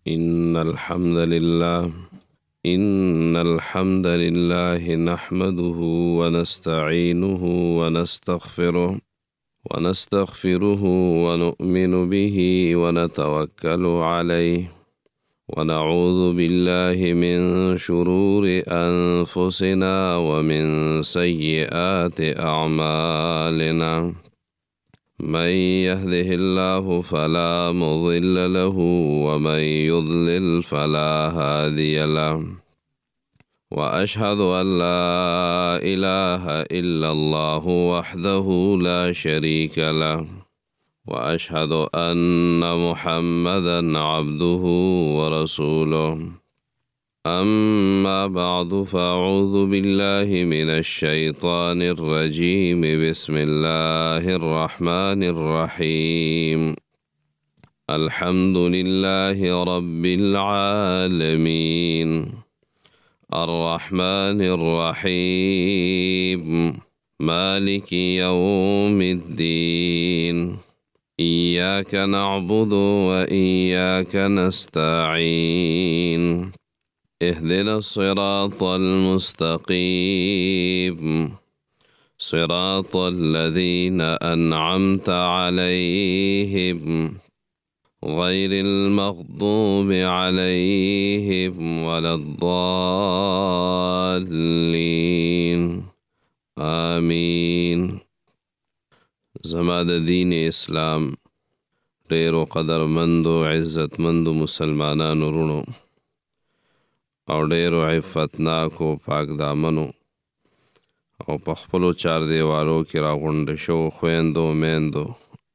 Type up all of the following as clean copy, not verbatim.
إن الحمد لله نحمده ونستعينه ونستغفره ونؤمن به ونتوكل عليه ونعوذ بالله من شرور أنفسنا ومن سيئات أعمالنا من يهده الله فلا مضل له ومن يضلل فلا هادي له وأشهد أن لا إله إلا الله وحده لا شريك له وأشهد أن محمدا عبده ورسوله أما بعد فأعوذ بالله من الشيطان الرجيم بسم الله الرحمن الرحيم الحمد لله رب العالمين الرحمن الرحيم مالك يوم الدين إياك نعبد وإياك نستعين اهدنا الصراط المستقيم صراط الذين أنعمت عليهم غير المغضوب عليهم ولا الضالين آمين. زما د دین اسلام ډیرو قدرمندو عزتمندو مسلمانانو رونو او ډیرو عفتناکو پاک دامنو او په خپلو چار دیوالو کې راغونډ شو خویندو میندو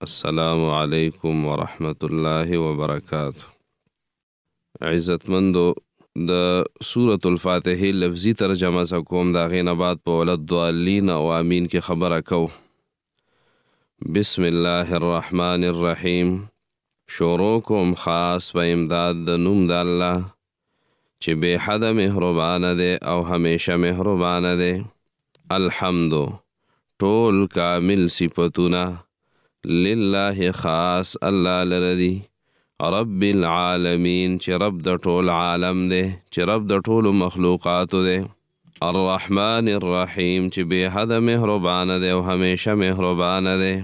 السلام علیکم ورحمت الله وبرکاته. عزتمندو د سورة الفاتحه لفظي ترجمه کوم دا غینه بعد په ولد ضالین او امین کې خبره کو. بسم الله الرحمن الرحیم. شروع کوم خاص په امداد د نوم د الله چې بے حد مهربان دی او همیشه مهربان دی. الحمد ټول کامل صفتونه لله خاص الله لردی رب العالمین چې رب د ټول عالم دی چې رب د ټول مخلوقات دی. الرحمن الرحیم چې بے حد مهربان دی او همیشه مهربان دی.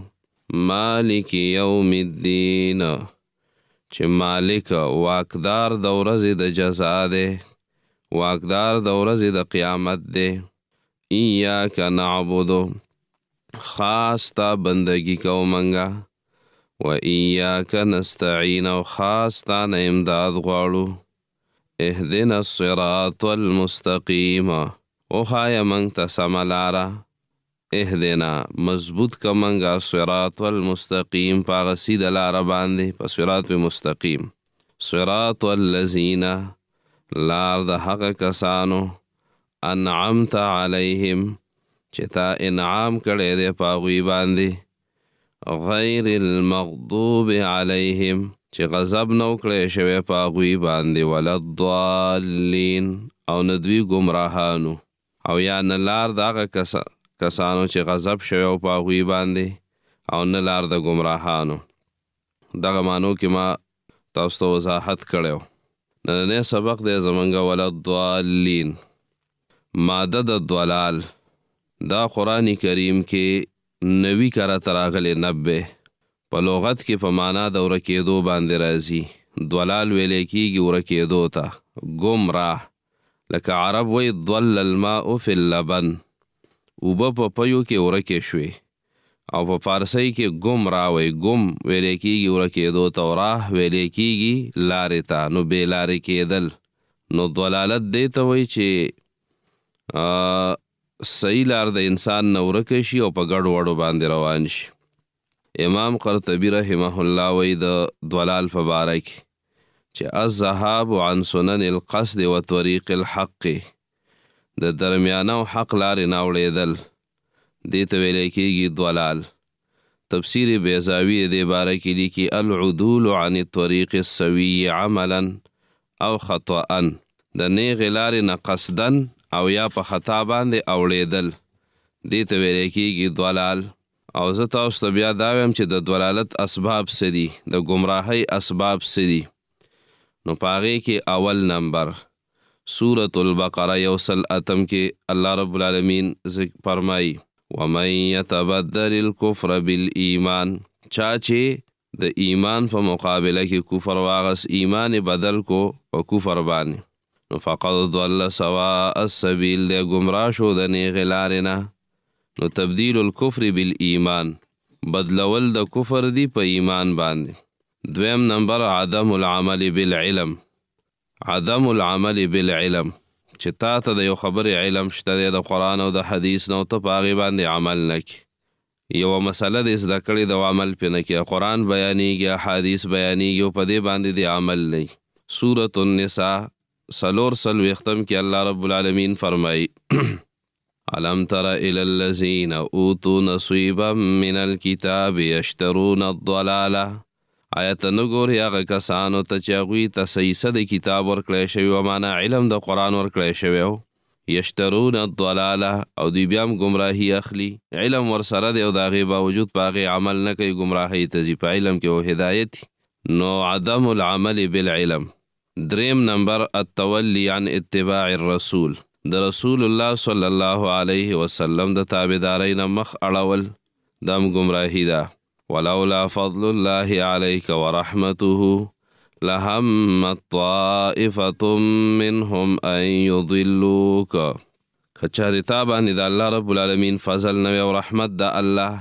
مالک یوم الدین چې مالک واکدار د ورځې د جزا دی واکدار د ورځې د قیامت دی. ایاک نعبدو خاص تا بندگی کو منگا و ایاک نستعین او خاص تا نه امداد غواړو. اهدنا الصراط المستقیم او خای منگ تا سملارا. اهدنا مضبوط کا منگا صراط المستقیم پاغ سید لارا باندې په صراط مستقیم. صراط الذین لار د حق کسانو انعمت علیهم چې تا انعام کړی دی پاغوی باندې. غیر المغضوب علیهم چې غضب نو کړی شوی پاغوی باندې ولا الضالین او ندوی گمراهانو او یا نه لار د هغه کسانو چې غضب شوی او پاغوی باندې او نه لار د گمراهانو. دغه معنو کې ما تاسو ته وضاحت کړی. نننی سبق دی زمونږ ولا الضالین ماده د ضلال. دا قرآن کریم کې نوی کرات راغلی 90 په لغت کې په معنا د ورکېدو باندې راځي. ضلال ویلې کېږي ورکېدو ته ګمراه. لکه عرب وی ضل الماء فی اللبن اوبه په پیو کې ورکې شوې او په فارسی کې ګمراه وی ګم ویلې کېږي ورکېدو ته او راه ویلې کېږي لارې ته. نو بې لارې کېدل. نو ضلالت دی ته وی چې صحیح لار د انسان نه ورکه شي او په ګډو وډو باندې روان شي. امام قرطبي رحمه الله وی د ضلال په باره کې چې الذهاب عن سنن القصد و طریق الحق د درمیانه او حق لارې نه اوړېدل دې ته ویلی کېږي ضلال. تفسیر بیضاوی دې باره کې لیکي العدول عن الطریق السوي عملا او خطأ د نیغې لارې نه قصدن او یا په خطا باندې اوړېدل دې ته ویلی کېږي ضلال. او زه تاسو ته بیا دا ویم چې د ضلالت اسباب څه دي، د ګمراهۍ اسباب څه دي. نو پاغې کې اول نمبر سورة البقره 108 کې الله رب العالمین فرمایي ومن يتبدل الكفر بالایمان، چا چې د ایمان په مقابله کې کفر واغس ایمان بدل کو په کفر باندې، نو فقد ضل سواء السبیل، دی گمراه شو د نیغې لارې نه. نو تبدیل الکفر بالایمان، بدلول د کفر دی په ایمان باندې. دویم نمبر عدم العمل بالعلم، عدم العمل بالعلم، چې تا ته د یو خبرې علم شته دی د قرآن او د حدیث نو ته په هغې باندې عمل نه کړي، یوه مسله دې زده کړې ده او عمل پرې نه کړي، قرآن بیانېږي حدیث بیانېږي او په دې باندې دې عمل نه وي. سورة النساء 4 کې الله رب العالمین فرمایي الم تر الى الذین اوتوا نصیبا من الکتاب یشترون الضلاله، آیا ته نه ګورې هغه کسانو ته چې هغوی ته صحیصه د کتاب ورکړی شوي و، معنا علم د قرآن ورکړی شوی و، یشترون الضلاله، او دوی بیا هم ګمراهي اخلي، علم ورسره دی او د هغې باوجود په هغې عمل نه کوي، ګمراهۍ ته ځي، په علم کې و هدایت. نو عدم العمل بالعلم. دریم نمبر التولی عن اتباع الرسول، د رسول الله صلی الله علیه وسلم د تابعدارۍ نه مخ اړول، دا هم ګمراهي ده. ولولا فضل الله عليك ورحمته لهمت طائفة منهم أن يضلوك، کچاري تا باندې د الله رب العالمین فضل نه وي او رحمت د الله،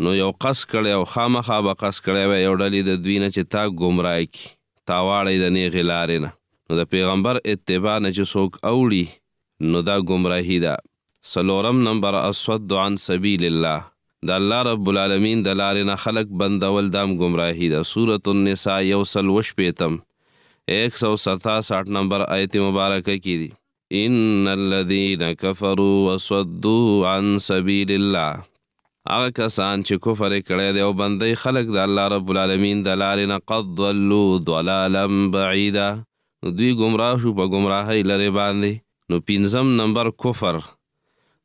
نو یو قص کړی او خامخا به قص کړی وی یو ډلې د دوی نه چې تا ګمراه کړي، تا واړی د نیغې لارې نه. نو د پیغمبر اتباع نه چې څوک اوړي نو دا ګمراهي ده. څلورم نمبر الصد عن سبیل الله، د الله رب العالمین د لارې نه خلق بندول، دام گمراهی ده. سورة النساء 160 167 نمبر آیت مبارکه کی دی ان الذین کفروا وصدوا عن سبیل الله، هغه کسان چې کفر کړی دی او بندی خلق د الله رب العالمین د لارې نه قد ضلوا ضلالا بعیدا، دوی گمراه شو په گمراهی لرې باندې. نو پنځم نمبر کفر،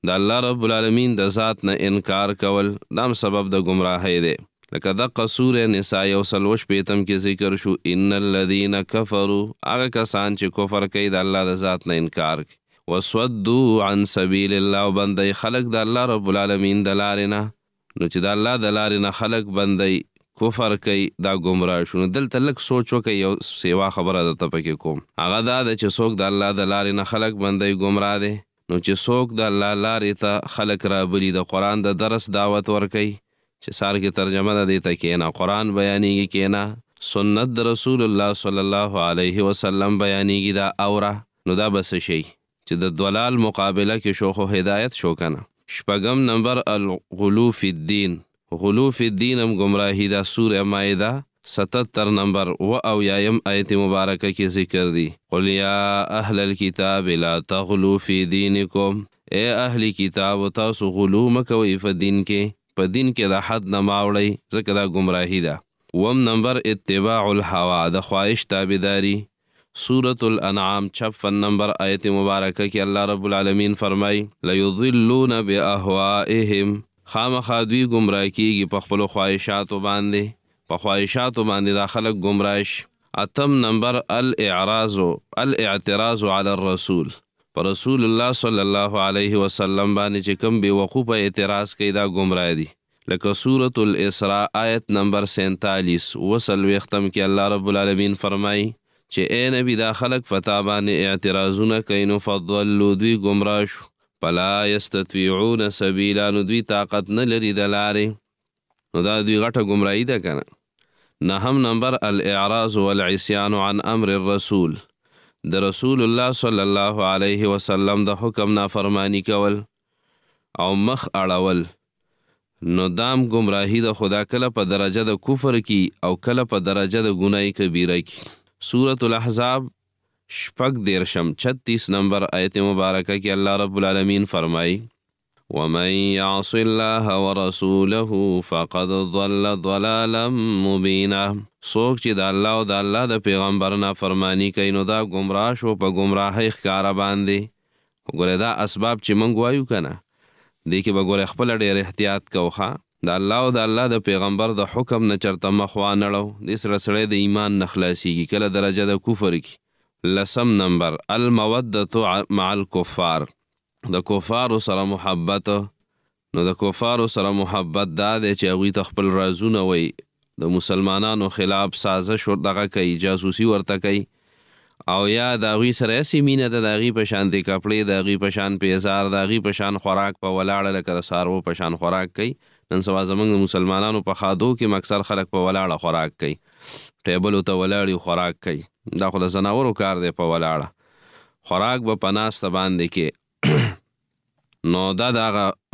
د الله رب العالمین د ذات نه انکار کول، دام سبب د گمراهی دی. لکه دقه سوره نساء 160 کې ذکر شو ان الذین کفروا، هغه کسان چې کفر کوي د الله د ذات نه انکار کوي، وصدوا عن سبیل الله، او بندی خلق د الله رب العالمین د لارې نه. نو چې د الله د لارې نه خلق بندی کفر کوي دا گمراه شو. نو دلته لږ سوچ وکړئ، یو سیوا خبره درته پکې کوم، هغه دا ده چې څوک د الله د لارې نه خلق بندی گمراه دی، نو چې څوک د الله لارې ته خلق رابلي، د قرآن د درس دعوت ورکوي، چې سار کې ترجمه ده دې ته کېنه، قرآن بیانېږي کېنه، سنت د رسول الله صلی الله علیه وسلم بیانېږي دا اوره، نو دا به څه شي چې د ضلال مقابله کې شو خو هدایت شو کنه. شپږم نمبر الغلو فی الدین، غلو فی الدین هم گمراهی ده. سوره مائده 77 نمبر و اویایم آیت مبارکه کې ذکر دی قل یا اهل الكتاب لا تغلو فی دینکم، اے اهل کتاب تاسو غلو مکوئ په دین کې، په دین کې د حد نه ماوړئ، ځکه دا گمراهی ده. وم نمبر اتباع الهوا، د خواهش تابعداري. سورة الانعام 56 نمبر آیت مبارکه کې الله رب العالمین فرمای لیضلون باهوائهم، خامخا دوی گمراه کیږي په خپلو خواهشاتو باندې، په خواهشاتو باندې دا خلق گمراهش. اتم نمبر الاعتراض علی الرسول، پر رسول الله صلی الله علیه وسلم باندې چې کوم بې وقوفه اعتراض کوي دا گمراه دي. لکه سورة الاسراء آیت نمبر 47 وسلویختم کې الله رب العالمین فرمای چې اے نبی دا خلق فتا باندې اعتراضونه کوي نو فضلوا، دوی گمراه شو، فلا یستطیعون سبیلا، نو دوی طاقت نه لري د لارې، نو دا دوی غټه گمراهی ده کنه. نهم نمبر الاعراض والعصیان عن امر الرسول، د رسول الله صلی الله علیه وسلم د حکم نافرمانی کول او مخ اړول، نو دام گمراهی ده. خدا کله په درجه د کفر کی او کله په درجه د گناه کبیره کی. سورة الاحزاب 36 نمبر آیت مبارکه کې الله رب العالمین فرمای ومن يعص الله ورسوله فقد ضل ضلالا مبینا، څوک چې د الله او د الله د پیغمبر نافرمانی کوي نو دا گمراه شو په گمراهۍ ښکاره باندې. وګوره دا اسباب چې موږ وایو که نه، دې کې به ګوره خپله ډېر احتیاط کوو ښه، د الله او د الله د پیغمبر د حکم نه چرته مخ وانړو دې سره سړی د ایمان نه خلاصیږي کله درجه د کفر کی. 10 نمبر المودة مع الکفار، د کفارو سره محبت. نو د کفارو سره محبت دا دی چې هغوی ته خپل رازونه وی، د مسلمانانو خلاف سازش دغه کوي، جاسوسي ورته کوي، او یا د هغوی سره هسې مینه ده، د هغوی په شان د کپړې، د هغوی په شان پیزار، د هغوی په شان خوراک په ولاړه لکه د څاروو په شان خوراک کوي. نن سبا زموږ د مسلمانانو په خادو کې اکثر خلک په ولاړه خوراک کوي، ټیبلو ته ولاړ خوراک کوي. دا خو د ځناورو کار دی، په ولاړه خوراک به په ناسته باندې کې. نو دا د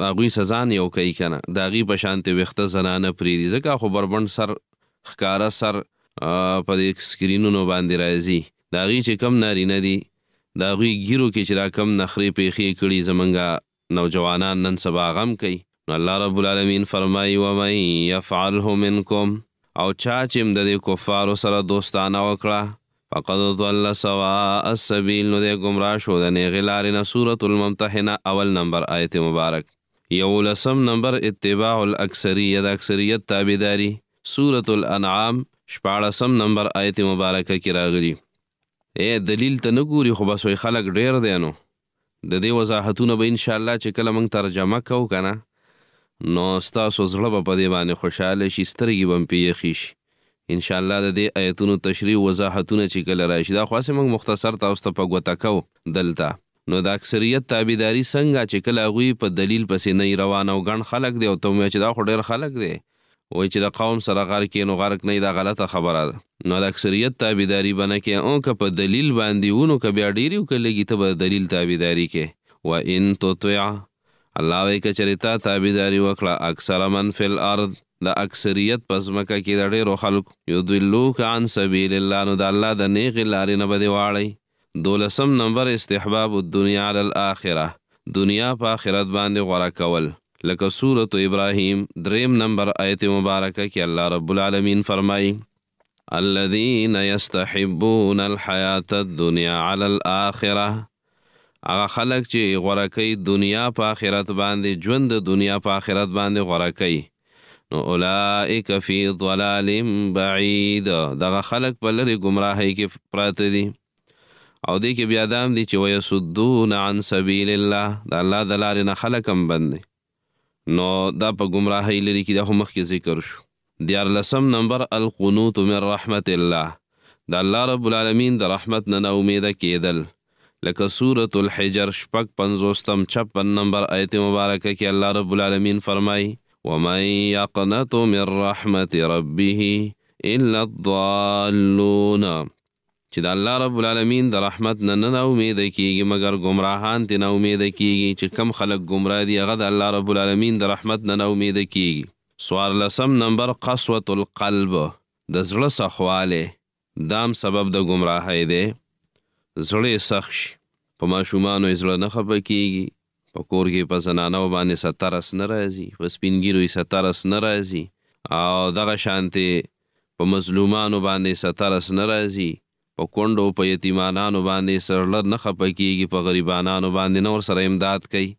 هغوی سزا نه یو کوي که نه، د هغوی په شانتې ویښته زنانه پرېږدي، ځکه خو بربنډ سر ښکاره سر په دې سکرینونو باندې راځي. د هغوی چې کم نارینه دي، د هغوی ګیرو کې چې را کم نخرې پیښې کړي زمونږ نوجوانان نن سبا غم کوي. نو الله رب العالمین فرمایي ومن یفعله منکم، او چا چې د دې کفارو سره دوستانه وکړه، فقد ضل سواء السبیل، نو دی ګمراه شو د نیغې لارې نه. سورة الممتحنه اول نمبر آیت مبارک. 11 نمبر اتباع الاکثریه، د اکثریت تابعداري. سورة الانعام 14 نمبر آیت مبارکه کې راغلي. دلیل ته نه ګوري، خو بس وایي خلک ډېر دی. نو د دې وضاحتونه به انشاءالله چې کله موږ ترجمه کوو که نه، نو ستاسو زړه به په دې باندې خوشحاله شي، سترګې به هم پې یخې شي. انشاءالله د دې آیتونو تشریح وضاحتونه چې کله راشي، دا خو هسې موږ مختصر تاسو ته په ګوته کوو دلته. نو د اکثریت تابعداري څنګه چې کله هغوی په دلیل پسې نه روان او ګڼ خلک دی، او ته وایي چې دا خو ډېر خلک دی، وایي چې د قوم سره غرق کې نو غرق نه، دا غلطه خبره ده. نو د اکثریت تابعداري به نه کوې، او که په دلیل باندې ونو که بیا ډېرې او که لږي، ته به دلیل تابعداري کوې. وان تطع، الله وایي که چېرې تا تابعداري وکړه، اکثر من فی الارض، د اکثریت په ځمکه کې د ډېرو خلکو، یضلوک عن سبیل الله، نو د الله د نیغې لارې نه به دې واړئ. 12 نمبر استحباب الدنیا علی الاخره، دنیا په آخرت باندې غوره کول. لکه سورة ابراهیم 3 نمبر آیت مبارکه کې الله رب العالمین فرمایي الذین یستحبون الحیاة الدنیا علی الاخره، هغه خلک چې غوره کوي دنیا په آخرت باندې، ژوند د دنیا په آخرت باندې غوره کوي. نو اولئک فی ضلال بعید، دغه خلک په لرې ګمراهۍ کې پراته دي. او دې کې بیا دا هم دي چې ویصدون عن سبیل الله، د الله د لارې نه خلک هم بند دي. نو دا په ګمراهۍ لرې کې، دا خو مخکې ذکر شو. 14 نمبر القنوت من رحمت الله، د الله رب العالمین د رحمت نه امیده کېدل. لکه سورة الحجر 55 نمبر آیت مبارکه کې الله رب العالمین فرمایي ومن یقنط من رحمت ربه الا الضالون، چې د الله رب العالمین د رحمت نه نه امیده کېږي مګر ګمراهان ترې نه امیده کېږي. چې کم خلک ګمراه دي هغه د الله رب العالمین د رحمت نه نه امیده کېږي. 14 نمبر قسوة القلب، د زړه سخوالی دام سبب د ګمراهۍ دی. زړه سخت شي، په ماشومانو یې زړه نه خفه کېږي، په کور کې په زنانو باندې سترس نه راځي، په سپین ګیرو یې سترس نه راځي، او دغه شانتې په مظلومانو باندې سترس نه راځي، په کونډو په یتیمانانو باندې زړه نه خفه کېږي، په غریبانانو باندې نه ورسره امداد کوي.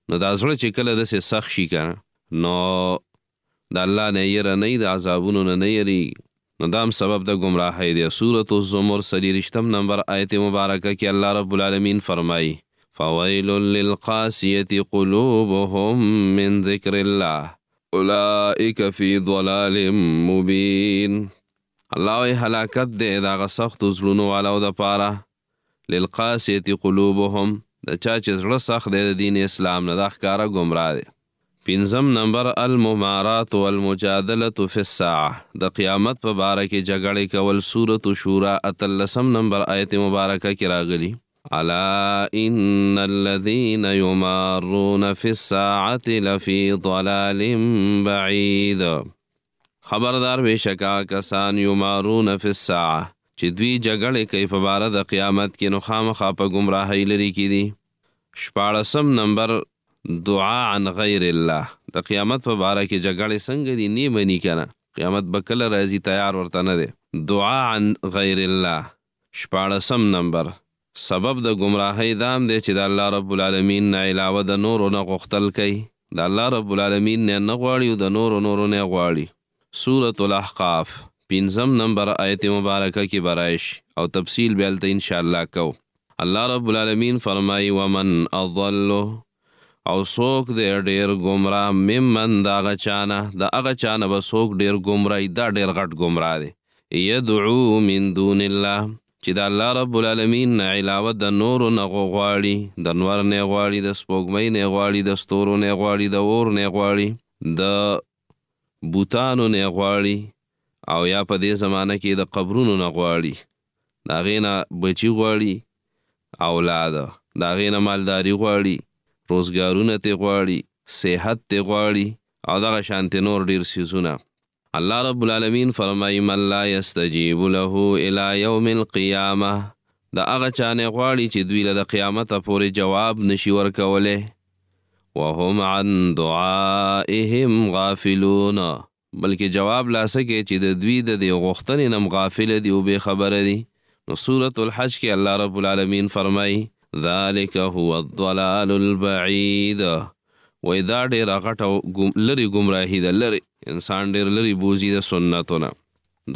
نو دا زړه چې کله داسې سخت شي که نو د الله نه یره نه وي، د عذابونو نه یریږي، نو دا هم سبب د ګمراهۍ دی. سورة الزمر 30 نمبر آیت مبارکه کې الله رب العالمین فرمایي فویل للقاسیة قلوبهم من ذکر الله اولئک فی ضلال مبین. الله وی هلاکت دی د هغه سختو زړونو والو دپاره، للقاسیة قلوبهم، د چا چې زړه سخت دی د دین اسلام نه، دا ښکاره ګمراه دی. 5 نمبر الممارات والمجادلة فی الساعة، د قیامت په باره کې جګړې کول. سورة شورا 18 نمبر آیت مبارکه کې راغلی الا ان الذین یمارون فی الساعة لفی ضلال بعید، خبردار بېشکه کسان یمارون فی الساعة چې دوی جګړې کوي په باره د قیامت کې، نو خامخا په ګمراهۍ لرې کې دي. 14 نمبر دعا عن غیر الله، د قیامت په باره کې جګړې څنګه دي، نه مني که نه، قیامت به کله راځي تیار ورته نه دی. دعا عن غیر الله 14 نمبر سبب د ګمراهۍ دا هم دی چې د الله رب العالمین نه علاوه د نورو نه غوښتل کوي، د الله رب العالمین نه نه غواړي او د نورو نه غواړي. سورة الاحقاف 5 نمبر آیت مبارکه کې برایش او تفصیل به هلته انشاءالله کو. الله رب العالمین فرمایي ومن اضل او څوک دی ډېر ګمراه ممن د هغه چانه د هغه چانه به څوک ډېر ګمراهي دا ډېر غټ ګمراه دی. یدعو من دون الله چې د الله رب العالمین نه علاوه د نورو نه غواړي، د نور نه غواړي، د سپوږمۍ نه غواړي، د ستورو نه غواړي، د اور نه غواړي، د بوتانو نه غواړي، او یا په دې زمانه کې د قبرونو نه غواړي، د هغې نه بچي غواړي، اولاد د هغې نه مالداري غواړي، روزګارونه ترې غواړي، صحت ترې غواړي، او دغه شانتې نور ډېر څیزونه. الله رب العالمین فرمایي من لا یستجیب له الی یوم القیامه د هغه چا نه غواړي چې دوی له د قیامته پورې جواب نشي ورکولی. وهم عن دعائهم غافلون بلکې جواب لاسه کې چې د دوی د دې غوښتنې نه غافله دي او بې خبره دي. نو سورة الحج کې الله رب العالمین فرمایي ذلک هو الضلال البعید وی دا ډېره غټه لرې ګمراهي ده، لرې انسان ډېر لرې بوځي د سنتونه.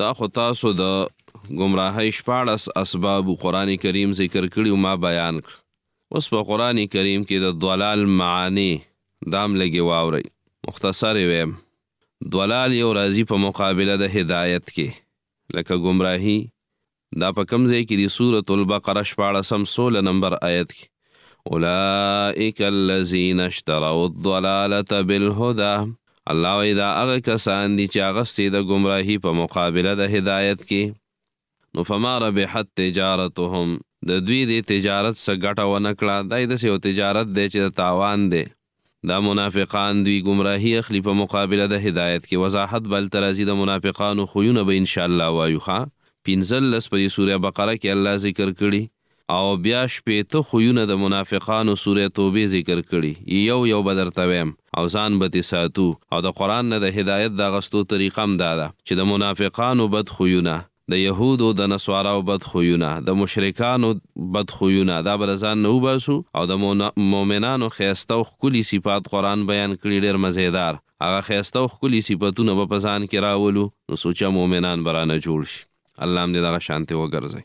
دا خو تاسو د ګمراهۍ 14 اسباب قرآن کریم ذکر کړي او ما بیان کړ. اوس په قرآن کریم کې د ضلال معانی دام لږې واورئ. مختصر ویم ضلال یو راځي په مقابله د هدایت کې، لکه ګمراهي. دا په کوم ځای کې دی؟ سورة البقره 16 نمبر آیت کې اولئک الذین اشتروا الضلالة بالهدى. الله وایي دا هغه کسان دي چې اخیستې د ګمراهي په مقابله د هدایت کې. نو فما ربحت تجارتهم د دوی د تجارت څه ګټه ونه کړه. دا داسې یو تجارت دی چې د تاوان دی. دا منافقان دوی ګمراهي اخلي په مقابله د هدایت کې. وضاحت به هلته راځي د منافقانو خویونه به انشاءالله وایو. 15 په سوره بقره کې الله ذکر کړي، او بیا 15 خویونه د منافقانو سوره توبه ذکر کړي. یو به درته ویم او ځان به ترې ساتو. او د قرآن نه د هدایت د اخیستو طریقه هم دا ده چې د منافقانو بد خویونه، د یهودو د نصاراو بد خویونه، د مشرکانو بد خویونه دا به د ځان نه وباسو، او د مؤمنانو ښایسته او ښکلي صفات قرآن بیان کړي ډېر مزیدار. هغه ښایسته او ښکلي صفتونه به په ځان کې راولو، نو سوچه مؤمنان به رانه جوړ شي. الله هم دې دغه شانتې وګرځوي.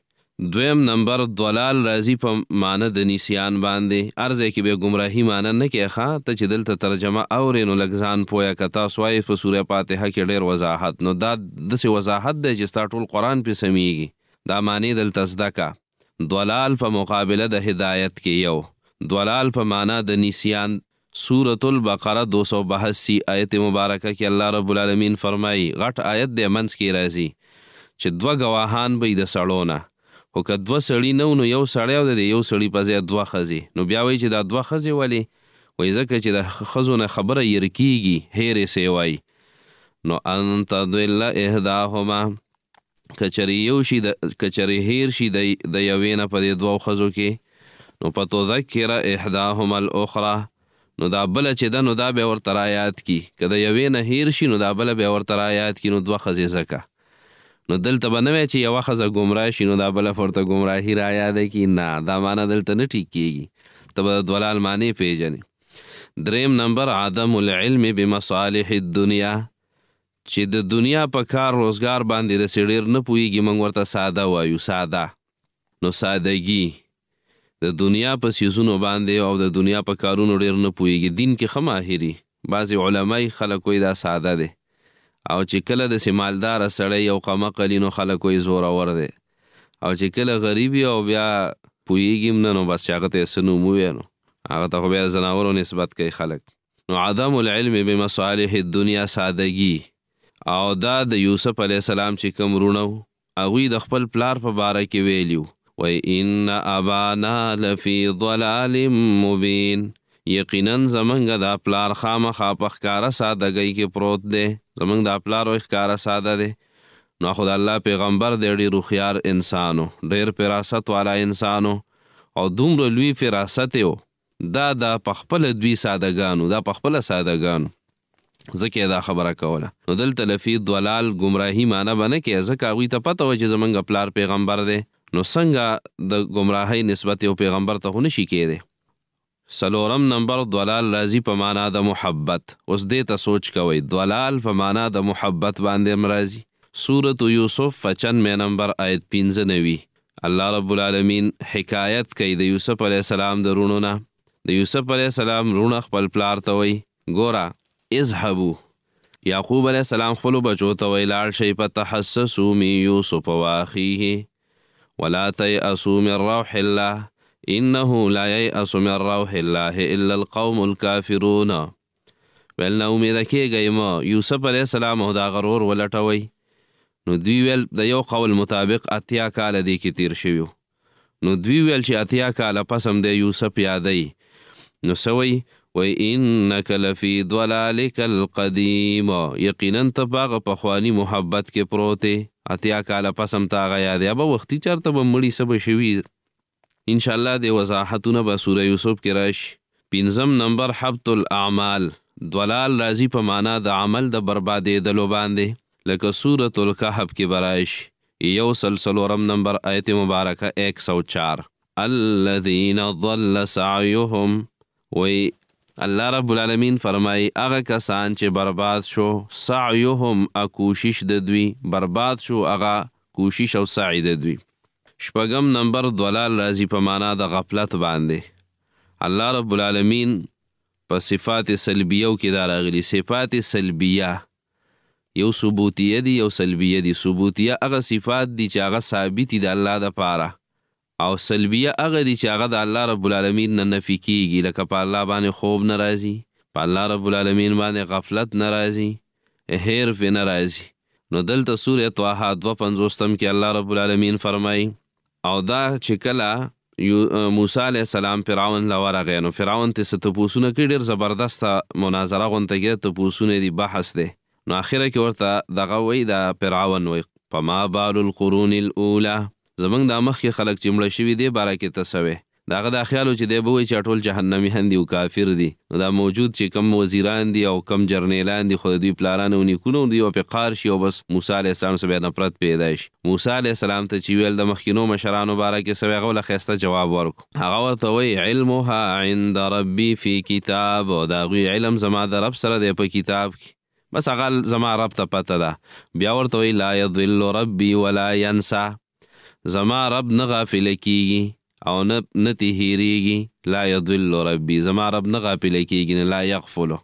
2 نمبر ضلال راځي په معنی د نسیان باندې. هر ځای کې به ګمراهي معنی نه کوي. ته چې دلته ترجمه اورې نو لږ ځان پوهه که تاسو وایې په سوره فاتحه کې ډېر وضاحت، نو دا داسې وضاحت دی چې ستا ټول قرآن پرې سمیږي. دا معنی دلته زده که. ضلال په مقابله د هدایت کې یو، ضلال په معنی د نسیان. سورة البقره 282 آیت مبارکه کې الله رب العالمین فرمایي، غټ آیت دی منځ کې راځي چې 2 گواهان به د سړو نه، خو که 2 سړي نه نو یو سړی او د یو سړي په ځای 2 ښځې. نو بیا وایي چې دا 2 ښځې ولې؟ وایي ځکه چې د ښځو نه خبره ير کېږي، هېرې سې وایي. نو ان تضل احداهما کچرې هېر شي د یوې نه په دې 2 ښځو کې، نو په تذکر احداهما الاخرى نو دا بله چې ده نو دا بیا ورته رایاد کي. که د یوې نه هېر شي نو دا بله بیا ورته رایاد کي. نو 2 ښځې ځکه نو دلته به نه وی چې یوه ښځه ګمراه شي نو دا بله ورته ګمراهي رایاده کي. نه، دا معنی دلته نه ټیک کېږي. ته به د ضلال معنی پیژنې. 3 نمبر عدم العلم بمصالح الدنیا چې د دنیا په کار روزګار باندې رسې ډېر نه پوهېږي. موږ ورته ساده وایو، ساده. نو سادهګي د دنیا په څیزونو باندې او د دنیا په کارونو ډېر نه پوهېږي. دین کې ښه ماهري. بعضې علمای خلک وایي دا ساده دی، او چې کله داسې مالداره سړی یو قمقلي نو خلک وایي زورور دی، او چې کله غریب او بیا پوهېږي هم نه نو بس چې هغه ته یې څه نوم ووایه نو هغه ته خو بیا زناورو نسبت کوي خلک. نو عدم العلم بمصالح الدنیا سادهګي. او دا د یوسف علیه السلام چې کوم وروڼه وو هغوی د خپل پلار په باره کې ویلي وو، وایي ان ابانا لفی ضلال مبین، یقینا زمونږ دا پلار خامخا په ښکاره سادهګۍ کې پروت دی. زمونږ دا پلار وایي ښکاره ساده دی. نو خو د الله پیغمبر دی ډېر هوښیار انسانو، ډېر فراست والا انسانو، او دومره لوی فراست یې دا د پخپله دوی سادهګانو، دا پخپله سادهګانو، ځکه یې دا خبره کوله. نو دلته لفی ضلال ګمراهي معنی به نه کوي، ځکه هغوی ته پته وه چې زمونږ پلار پیغمبر دی. نو څنګه د ګمراهۍ نسبت یو پیغمبر ته خو نشي کېدی. سلورم نمبر ضلال راځي په معنا د محبت. اوس دې ته سوچ کوئ، ضلال په معنا د محبت باندې هم راځي. سورة یوسف 95 نمبر آیت 95. الله رب العالمین حکایت کوي د یوسف علیه السلام د رونو نه. د یوسف علیه السلام رونه خپل پلار ته وایي ګوره اذهبو. یعقوب علیه السلام خپلو بچو ته وایي لاړ شئ فتحسسوا من یوسف واخیه ولا تیأسوا من روح الله انه لا ییأس من روح الله الا القوم الکافرون. ویل نه امیده کیږئ مه، یوسف علیه السلام او د هغه ورور ولټوئ. نو دوی ویل د یو قول مطابق 80 کاله دې کې تیر شوي. نو دوی ویل چې 80 کاله پس هم د یوسف یادوي. نو څه وایي انک لفی ضلالک القدیم، یقینا ته په هغه پخواني محبت کې پروت یې. 80 کاله پس هم ته هغه یادوي. به وختي چېرته به مړي څه به شوي. انشاءالله د وضاحتونه به سوره یوسف کې راشي. 5 نمبر حبط الاعمال. ضلال راځي په معنا د عمل د بربادېدلو باندې، لکه سورة الکهف کې به راشي. 1 نمبر آیت مبارکه 104. الذین ضل سعیهم، وی الله رب العالمین فرمایي هغه کسان چې برباد شو سعیهم کوشش د دوی، برباد شو هغه کوشش او سعی د دوی. 6 نمبر ضلال راځي په معنا د غفلت باندې. الله رب العالمین په صفات سلبیو کې دا راغلي. صفات سلبیه یو ثبوتیه دي یو سلبیه دي. ثبوتیه هغه صفات دي چې هغه ثابت دي د الله دپاره، او سلبیه هغه دي چې هغه د الله رب العالمین نه نفي کیږي، لکه په الله باندې خوب نه راځي، په الله رب العالمین باندې غفلت نه راځي، هیر پې نه راځي. نو دلته سوره طه 52 کې الله رب العالمین فرمایي او دا چې کله موسی علیه السلام فرعون له ورغی، نو فرعون ته څه تپوسونه کړي، ډېر زبردسته مناظره غونته کې تپوسونه دي، بحث دی. نو آخره کې ورته دغه وایي دا فرعون وایي فما بال القرون الاولی، زمونږ دا مخکې خلک چې مړه شوي دی باره کې ته څه وی. د هغه دا خیال و چې دی به وایي چې ټول جهنمیان دي او کافر دي. نو دا موجود چې کم وزیران دي او کم جرنیلان دي خو د دوی پلاران او نیکونه دوی پې قار شي او بس موسی علیه السلام څه بیا نفرت پیدا شي. موسی علیه السلام ته چې ویل د مخکینو مشرانو باره کې څه وی، هغه له ښایسته جواب ورکړو. هغه ورته وایي علمها عند ربي فی کتاب، او د هغوی علم زما د رب سره دی په کتاب کې، بس هغه زما رب ته پته ده. بیا ورته وایي لا یضل ربي ولا ینسا، زما رب نه غافله کیږي او نه تهیریږي. لا یضل ربي، زما رب نه غافله کیږي نه لا یغفلو.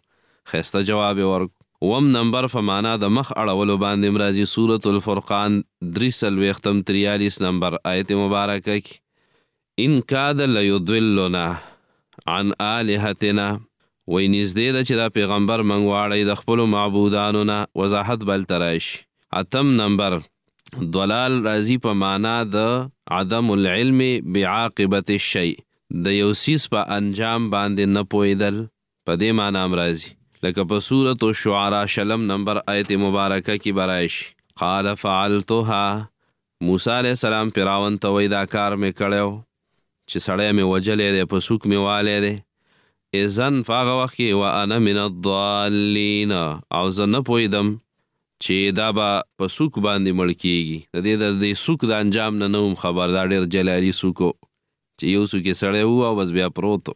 ښایسته جواب یې ورکړو. 1 نمبر په معنا د مخ اړولو باندې هم راځي. سورة الفرقان 43 نمبر آیت مبارکه کې ان کاد لیضلنا عن آلهتنا، وی نږدې ده چې دا پیغمبر موږ واړی د خپلو معبودانو نه. وضاحت بلته راشي. 8 نمبر ضلال راځي په معنا د عدم العلم بعاقبت الشیء، د یو څیز په انجام باندې نه پوهېدل، په دې معنا هم راځي. لکه په سورة الشعراء 20 نمبر آیت مبارکه کې به راشي قال فعلتها، موسی علیه السلام فرعون ته وایي دا کار مې کړی و چې سړی مې وجلی دی، په سوک مې والی دی. اذن په هغه وخت کې وانا من الضالین، او زه نه پوهېدم چې دا به په سوک باندې مړ کیږي. د دې سوک د انجام نه وم خبر، دا ډېر جلالي سوک و چې یو سوک یې سړی و او بس بیا پروت.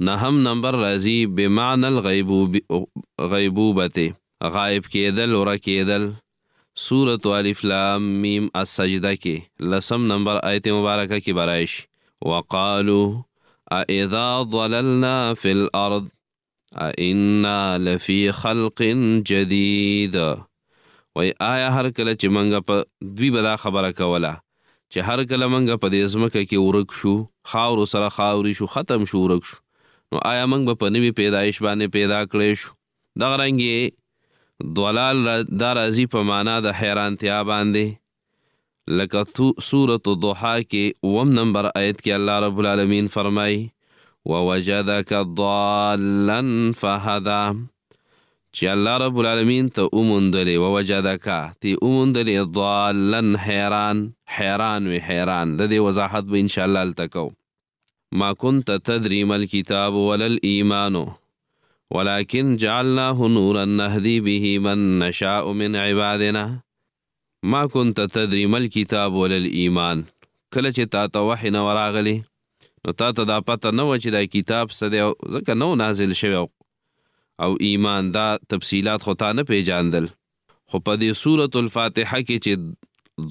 9 نمبر راځي بمعنى الغیبوبت، غایب کېدل، ورک کېدل. سورة الف لام میم السجده کې 10 نمبر آیت مبارکه کې به راشي وقالوا اذا ضللنا في الارض انا لفي خلق جديد، وای آیا هر کله چې منګه په دوی به دا خبره کوله چې هر کله منګه په دې ځمکه کې ورک شو، خاورو سره خاوري شو، ختم شو، ورک شو، نو آیا موږ به په نوي پیدایش باندې پیدا کړی شو. دغه رنګې ضلال دا راځي په معنا د حیرانتیا باندې، لکه سورة الضحا کې 1 نمبر آیت کې الله رب العالمین فرمایي ووجدک ضالا فهدا، چې الله رب العالمین ته اوموندلې، ووجدک تی اوموندلې ضالن حیران، حیران وی حیران. د دې وضاحت به انشاءالله هلته کوو. ما كنت تدري ما الكتاب ولا الإيمان ولكن جعلناه نورا نهدي به من نشاء من عبادنا. ما كنت تدري ما الكتاب ولا الإيمان، کله چې تا ته وحی نه وراغلی نو تا ته دا پته نه وه چې دا کتاب څه دی، ځکه نو نازل شوی او ایمان دا تفصیلات خو تا نه پیژاندل. خو په دې سورة الفاتحه کې چې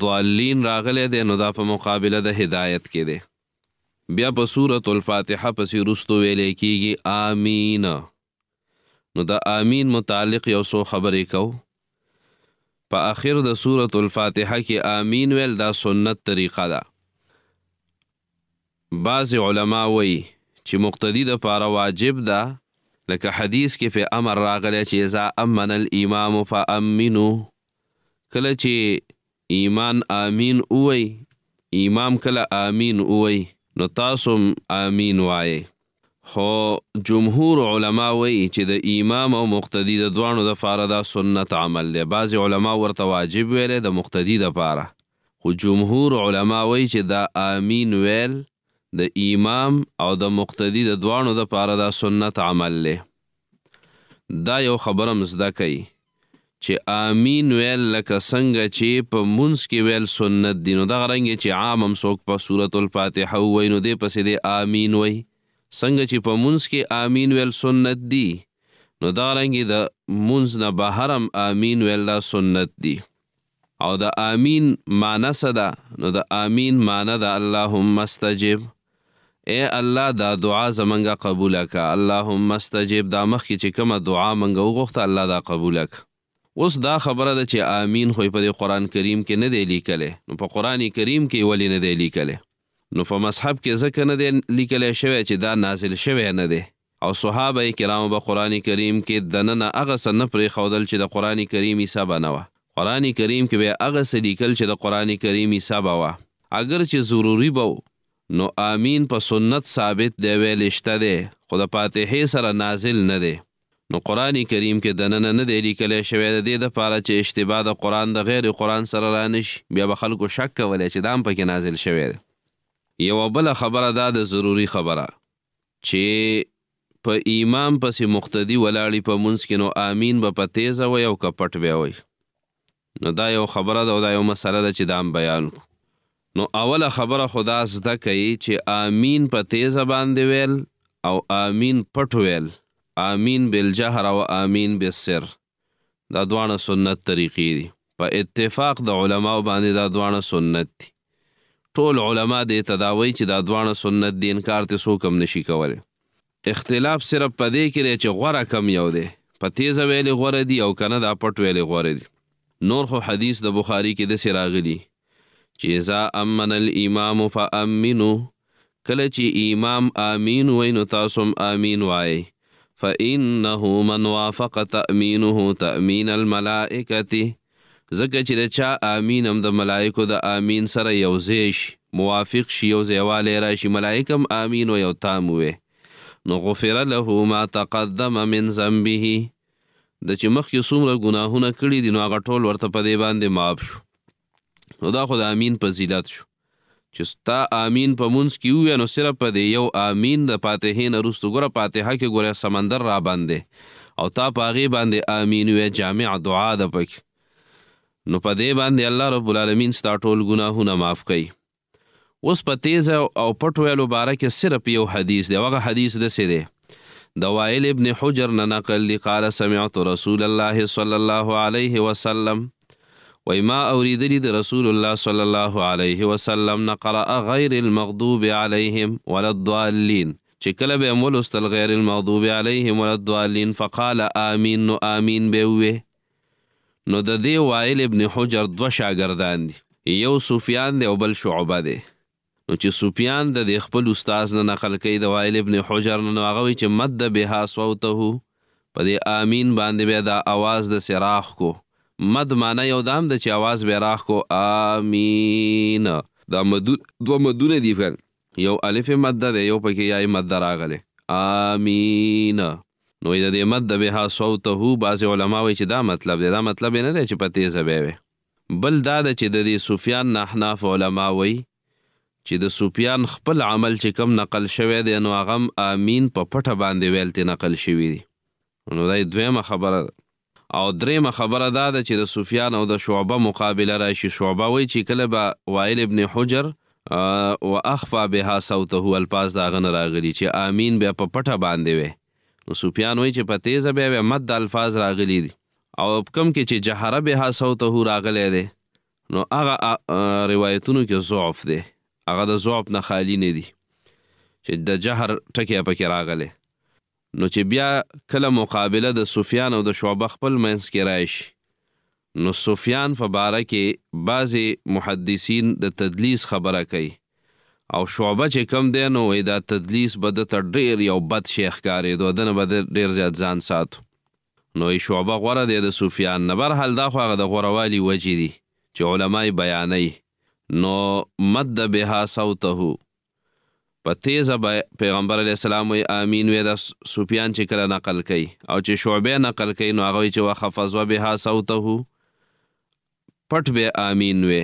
ضالین راغلی دی نو دا په مقابله د هدایت کې دی. بیا په سورة الفاتحه پسې وروستو ویلی کېږي آمین. نو د آمین متعلق یو څو خبرې کو. په آخر د سورة الفاتحه کې آمین ویل دا سنت طریقه ده. بعض علما وی چې مقتدی د پاره واجب ده، لکه حدیث کې په امر راغلی چې اذا امن الامام فامنو، کله چې ایمان آمین اوی، امام کله آمین اوی نو تاسو آمین وایي. خو جمهور علما وی چې د امام او مقتدی د دوانو د پاره دا سنت عمل دی. بعض علما ورته واجب ویلی د مقتدی د پاره، خو جمهور علما وی چې دا آمین ویل د امام او د مقتدی د دوانو د پاره دا سنت عمل دی. دا یو خبرم زده کوي چې آمین ویل لکه څنګه چې په منځ کې ویل سنت دی، نو دغه رنګې چې عام هم څوک په سورة الفاتحه ووایي نو دی پسې دی آمین وایي. څنګه چې په منځ کې آمین ویل سنت دی نو دغه رنګې د منځ نه بهر هم آمین ویل دا سنت دی. او د آمین معنی څه ده؟ نو د آمین معنی ده اللهم استجب، اے الله دا دعا زمنګه قبوله که. اللهم استجب دا مخکې چې کومه دعا منګه وغوښته الله دا قبوله که. اوس دا خبره ده چې آمین خو په دې قرآن کریم کې نه دی لیکلی، نو په قرآن کریم کې ولې نه دی لیکلی؟ نو په مصحف کې ځکه نه دی لیکلی شوی چې دا نازل شوی نه دی، او صحابه کرامو به قرآن کریم کې دننه هغه څه نه پرېښودل چې د قرآن کریم حصه به نه وه. قرآن کریم کې به هغه څه لیکل چې د قرآن کریم حصه به وه. اگر چې ضروري به نو آمین په سنت ثابت دی، ویل شته دی، خو د فاتحې سره نازل نه دی. نو قرآن کریم کې دننه نه دی لیکلی شوی د دې دپاره چې اشتباه د قرآن د غیر قرآن سره رانشي، بیا به خلکو شک کولی چې دا هم پکې نازل شوی دی. یوه بله خبره دا د ضروري خبره چې په امام پسې مقتدي ولاړي په منځ کې نو آمین به په تیزه وی او که پټ بیا وی. نو دا یو خبره ده او دا یو مسله ده چې دا هم بیان کو. نو اوله خبره خدا زده کوي چې آمین په تیزه باندې ویل او آمین پټ ویل، آمین بالجهر او آمین بالسر، دا دوانه سنت طریقې دي. په اتفاق د علماء باندې دا دوانه سنت دي. ټول علما دې تداوی چې دا دوانه سنت دي، انکار ته څوک هم نشي کولی. اختلاف صرف په دې کې دی چې غوره کم یو دی، په تیزه ویلې غوره دي او که نه دا پټ ویلې غوره دي. نور خو حدیث د بخاري کې داسې راغلي چې اذا امن الامام فامنو، کله چې امام آمین وی نو تاسو هم آمین وایي. فإنه من وافق تأمینه تأمین الملائکة، ځکه چې د چا آمین هم د ملائکو د آمین سره یوځای شي، موافق شي، یو ځایوالی راشي، ملائک هم آمین و یو تام وی. نو غفر له ما تقدم من ذنبه، د چې مخکې څومره ګناهونه کړي دي نو هغه ټول ورته په دې باندې معاف شو. نو دا خو د آمین فضیلت شو چې ستا آمین په منځ کې وویه نو صرف په دې یو آمین د فاتحې نه وروسته، ګوره فاتحه کې ګوره سمندر را باندې او تا په هغې باندې آمین ویه، جامع دعا ده پکې، نو په دې باندې الله رب العالمین ستا ټول ګناهونه معاف کوي. اوس په تیزه او پټ ویلو باره کې صرف یو حدیث دی، هغه حدیث داسې دی د وائل ابن حجر نه نقل دی، قال سمعت رسول الله صلی الله علیه وسلم، وی ما اوریدلی د رسول الله صلی الله علیه وسلم نه قرأ غیر المغضوب علیهم ولا الضالین، چې کله به هم ولوستل غیر المغضوب علیهم ولا الضالین فقال آمین، نو آمین به وویې. نو د دې وائل ابن حجر دوه شاګردان دي، یو سفیان دی او بل شعبه دی. نو چې سفیان د خپل استاز نه نقل کوي د وائل ابن حجر نه، نو هغه وایي چې مد بها صوته، په دې آمین باندې بیا دا آواز د سراخ کو. مد معنی یو دام د چې آواز بیا راخ کو آمین، دا دوه مدونه دي، یو الف مده ده یو پکې یای مده راغلی آمین. نو د دې مد بها صوته بعضې علما وایي چې دا مطلب دی، دا مطلب یې نه دی چې په تیزه بیا وی. بل دا ده چې د دې سفیان نه احناف علما وایي چې د سفیان خپل عمل چې کم نقل شوی دی نو هغه آمین په پټه باندې ویل ته نقل شوي دي. نو دا دویمه خبره ده. او دریمه خبره دا ده چې د سفیان او د شعبه مقابله راشي. شعبه وایي چې کله به وائل ابن حجر و اخفا بها صوته الفاظ د هغه نه راغلي چې آمین بیا په پټه باندې وی. نو سفیان وایي چې په تیزه بیا مد د الفاظ راغلي دي، او کم کې چې جهره بها صوته راغلی دی نو هغه روایتونو کې ضعف دی، هغه د ضعف نه خالی نه دي چې د جهر ټکی پکې راغلی. نو چې بیا کله مقابله د سفیان او د شعبه خپل منځ کې راشي، نو سفیان په باره کې بعضې محدثین د تدلیس خبره کوي، او شعبه چې کم دی نو وایي دا تدلیس به ده ته ډېر یو بد شی ښکارېدو، دنه به ډېر زیات ځان ساتو. نو شعبه غوره دی د سفیان نه. برحال دا خو هغه د غوروالي وجې دي چې علمای بیانوي. نو مد بها صوته په تیزه پیغمبر علیه السلام وی آمین وی د سفیان چې کله نقل کوي، او چې شعبه نقل کوي نو هغه وی چې وخفض بها صوته پټ به آمین وی.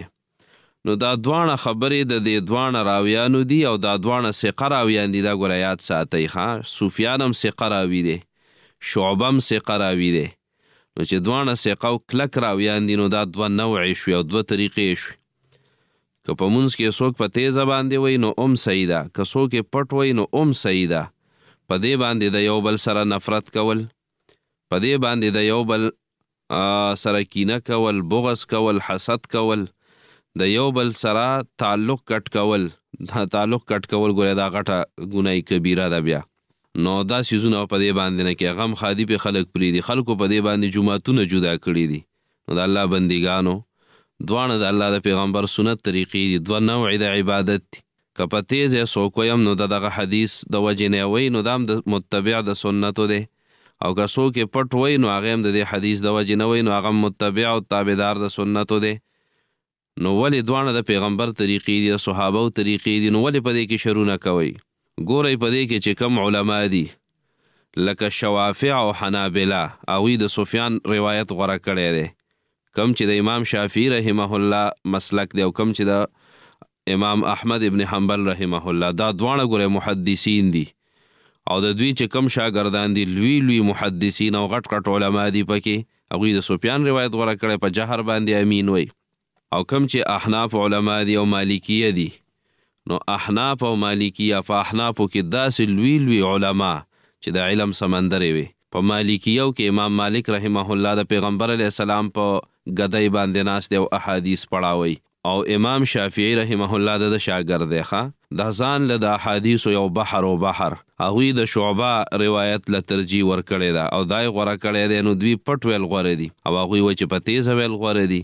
نو دا دواړه خبرې د دې دواړه راویانو دي، او دا دواړه ثقه راویان دي. دا ګوره یاد ساتئ ښه، سفیان هم ثقه راوي دی، شعبه هم ثقه راوي دی. نو چې دواړه ثقه او کلک راویان دي نو دا دوه نوعې شوي او دوه طریقې شوي. که په مونځ کې څوک په تیزه باندې وی نو ام صحیح ده، که څوک یې پټ وی نو ام صحیح ده. په دې باندې د یو بل سره نفرت کول، په دې باندې د یو بل سره کینه کول، بغض کول، حسد کول، د یو بل سره تعلق کټ کول. دا تعلق کټ کول ګوره دا غټه ګناه کبیره ده. بیا نو دا سیزونه په دې باندې نه کې غم خادي په خلک پرېږدي، خلکو په دې باندې جوماتونه جدا کړي دي. نو د الله بندګانو دواړه د الله د پیغمبر سنت طریقې دي، دوه نوعې د عبادت دي. که په تیز یې څوک ویم نو د دغه حدیث د وجې نه وی نو دا هم د متبع د سنتو دی، او که څوک یې پټ وی نو هغه هم د دې حدیث د وجې نه وی نو هغه متبع او تابعدار د سنتو دی. نو ولې دواړه د پیغمبر طریقې دي، د صحابو طریقې دي، نو ولې په دې کې شرونه کوئ؟ ګورئ په دې کې چې کم علما دي لکه شوافع او حنابله، هغوی د سفیان روایت غوره کړی دی. کم چې د امام شافعي رحمه الله مسلک دی، او کم چې د امام احمد ابن حنبل رحمه الله، دا دواړه ګوره محدثین دي، او د دوی چې کم شاګردان دي لوی لوی محدثین او غټ غټ علما دي پکې، هغوی د سفیان روایت غوره کړی په جهر باندې امین وی. او کم چې احناف علما دي او مالکیه دي، نو احناف او مالکیه، په احنافو کې داسې لوی لوی علما چې د علم سمندرې وي. په مالکیو کې امام مالک رحمه الله د پیغمبر علیه السلام په ګدۍ باندې ناست دی او احادیث پړاوی، او امام شافعي رحمه الله د شاګرد دی. د ځان له د احادیثو یو بحر و بحر، هغوی د شعبه روایت له ترجیح ورکړی ده، او دای غوره کړی دی. نو دوی پټ ویل غوره دي، او هغوی وایي چې په تیزه ویل غوره دي.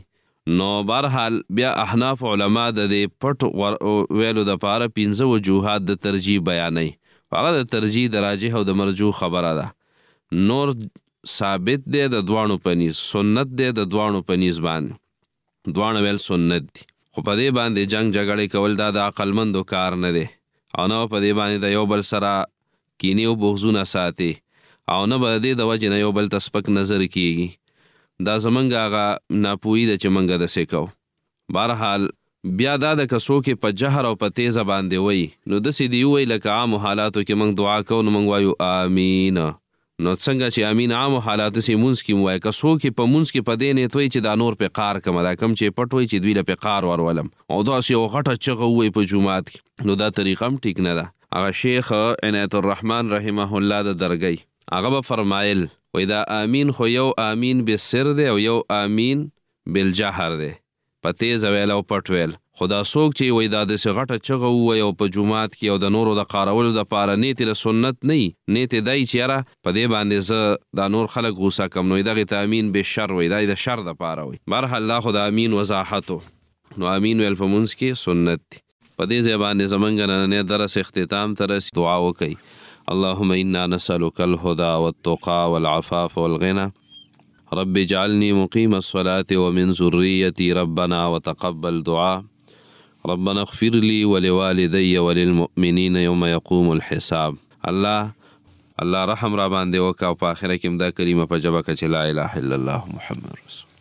نو برحال بیا احناف علما د دې پټ ویلو دپاره 15 وجوهات د ترجیح بیانوي. هغه د ترجیح د راجح او د مرجوح خبره ده. نور ثابت دی د دواړو په نیز، سنت دی د دواړو په نیز باندې، دواړه ویل سنت دي. خو په دې باندې جنگ جګړې کول دا د عقلمندو کار نه دی، او نه په دې باندې د یو بل سره کینې او بغضونه ساتي، او نه به د دې د وجې نه یو بل ته سپک نظر کیږي. دا زمونږ هغه ناپوهي ده چې مونږ داسې کوو. بهرحال بیا دا د که څوک په جهر او په تیزه باندې وی نو داسې دی ووایي لکه عامو حالاتو کې مونږ دعا کوو نو مونږ وایو آمین. نو څنګه چې امین عامو حالاتو سې مونځ کې وایي، که څوک په مونځ کې په دې نیت وایي چې دا نور پې قار کمه، دا کم چې پټ وایي چې دوی له پې قار ورولم، او داسې یو غټه چغه ووایي په جومات کې، نو دا طریقه هم ټیک نه ده. هغه شیخ عنایت الرحمن رحمه الله د درګۍ هغه به فرمایل وایي دا آمین خو یو آمین بالسر دی او یو آمین بالجهر دی، په تیزه ویل او پټ ویل. خو دا څوک چې وایي دا داسې غټه چغه ووایي او په جومات کې او د نورو د قارولو دپاره نیت یې له سنت نه وي، نیت یې دی چې یاره په دې باندې زه دا نور خلک غوسه کم، نو دغې ته امین بالشر وایي، دا یې د شر دپاره وایي. بهرحال دا خو د امین وضاحتو، نو امین ویل په مونځ کې سنت دي. په دې ځای باندې زمونږ نننی درس اختتام ته رسي. دعا وکئ. اللهم انا نسألك الهدى والتقى والعفاف والغنى رب اجعلني مقيم الصلاة ومن ذريتي ربنا وتقبل دعاء ربنا اغفر لي ولوالدي وللمؤمنين يوم يقوم الحساب. الله رحم را باندې وکړه او په آخره کې دا کلمه په جبه کړه چې لا اله الا الله محمد رسول